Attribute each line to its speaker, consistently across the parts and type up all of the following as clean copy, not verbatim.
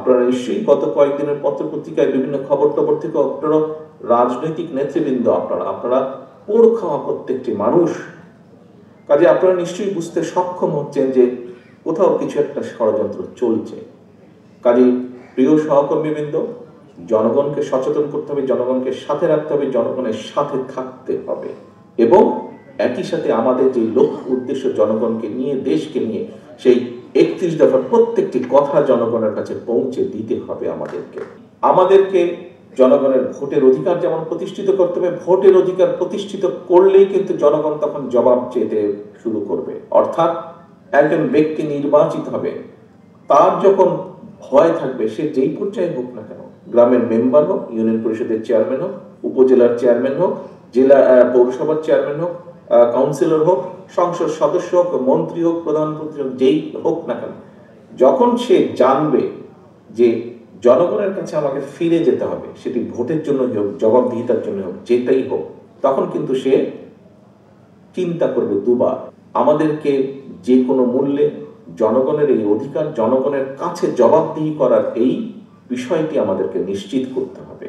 Speaker 1: আপনারা নিশ্চয়ই গত কয়েকদিনের পত্রপত্রিকায় বিভিন্ন খবর টবর থেকে আপনারা রাজনৈতিক নেতৃবৃন্দ আপনারা পোড় খাওয়া প্রত্যেকটি মানুষ, কাজে আপনারা নিশ্চয়ই বুঝতে সক্ষম হচ্ছেন যে কোথাও কিছু একটা ষড়যন্ত্র চলছে। কাজে প্রিয় সহকর্মীবৃন্দ, জনগণকে সচেতন করতে হবে, জনগণকে সাথে রাখতে হবে, জনগণের সাথে থাকতে হবে এবং একই সাথে আমাদের যে লক্ষ্য উদ্দেশ্য জনগণকে নিয়ে, দেশকে নিয়ে, সেই 31 দফার প্রত্যেকটি কথা জনগণের কাছে পৌঁছে দিতে হবে। আমাদেরকে জনগণের ভোটের অধিকার যেমন প্রতিষ্ঠিত করতে হবে, ভোটের অধিকার প্রতিষ্ঠিত করলেই কিন্তু জনগণ তখন জবাব চেতে শুরু করবে। অর্থাৎ একজন ব্যক্তি নির্বাচিত হবে, তার যখন ভয় থাকবে, সে যেই পর্যায়ে হোক না কেন, গ্রামের মেম্বার হোক, ইউনিয়ন পরিষদের চেয়ারম্যান হোক, উপজেলার চেয়ারম্যান হোক, জেলা পৌরসভার চেয়ারম্যান হোক, কাউন্সিলর হোক, সংসদ সদস্য হোক, মন্ত্রী হোক, প্রধানমন্ত্রী হোক, যেই হোক না কেন, যখন সে জানবে যে জনগণের কাছে আমাকে ফিরে যেতে হবে, সেটি ভোটের জন্য হোক, জবাবদিহিতার জন্য হোক, যেটাই হোক, তখন কিন্তু সে চিন্তা করবে দুবার। আমাদেরকে যে কোনো মূল্যে জনগণের এই অধিকার, জনগণের কাছে জবাবদিহি করার এই বিষয়টি আমাদেরকে নিশ্চিত করতে হবে।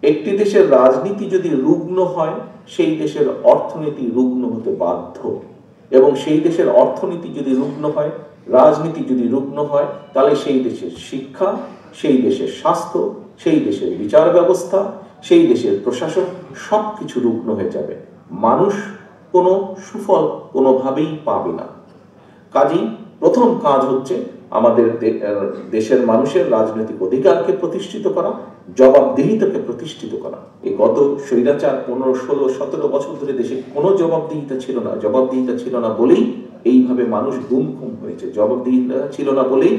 Speaker 1: একটি দেশের রাজনীতি যদি রুগ্ন হয়, সেই দেশের অর্থনীতি রুগ্ন হতে বাধ্য, এবং সেই দেশের অর্থনীতি যদি রুগ্ন হয়, রাজনীতি যদি রুগ্ন হয়, তাহলে সেই দেশের শিক্ষা, সেই দেশের স্বাস্থ্য, সেই দেশের বিচার ব্যবস্থা, সেই দেশের প্রশাসন সবকিছু রুগ্ন হয়ে যাবে। মানুষ কোনো সুফল কোনোভাবেই পাবে না। কাজেই প্রথম কাজ হচ্ছে আমাদের দেশের মানুষের রাজনৈতিক অধিকারকে প্রতিষ্ঠিত করা, জবাবদিহিতাকে প্রতিষ্ঠিত করা। এই গত স্বৈরাচার 15, 16, 17 বছর ধরে দেশে কোনো জবাবদিহিতা ছিল না। জবাবদিহিতা ছিল না বলেই এইভাবে মানুষ গুম খুম হয়েছে। জবাবদিহিতা ছিল না বলেই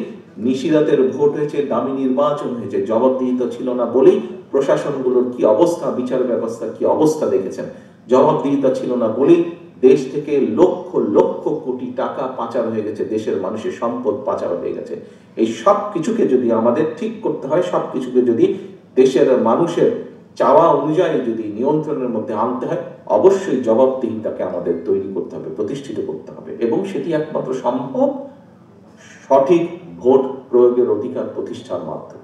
Speaker 1: নিশিরাতের ভোট হয়েছে, দামি নির্বাচন হয়েছে। জবাবদিহিতা ছিল না বলেই প্রশাসনগুলোর কি অবস্থা, বিচার ব্যবস্থার কি অবস্থা দেখেছেন। জবাবদিহিতা ছিল না বলেই দেশ থেকে লক্ষ লক্ষ কোটি টাকা পাচার হয়ে গেছে, দেশের মানুষের সম্পদ পাচার হয়ে গেছে। এই সব কিছুকে যদি আমাদের ঠিক করতে হয়, সব কিছুকে যদি দেশের মানুষের চাওয়া অনুযায়ী যদি নিয়ন্ত্রণের মধ্যে আনতে হয়, অবশ্যই জবাবদিহিতাকে আমাদের তৈরি করতে হবে, প্রতিষ্ঠিত করতে হবে, এবং সেটি একমাত্র সম্ভব সঠিক ভোট প্রয়োগের অধিকার প্রতিষ্ঠার মাধ্যমে।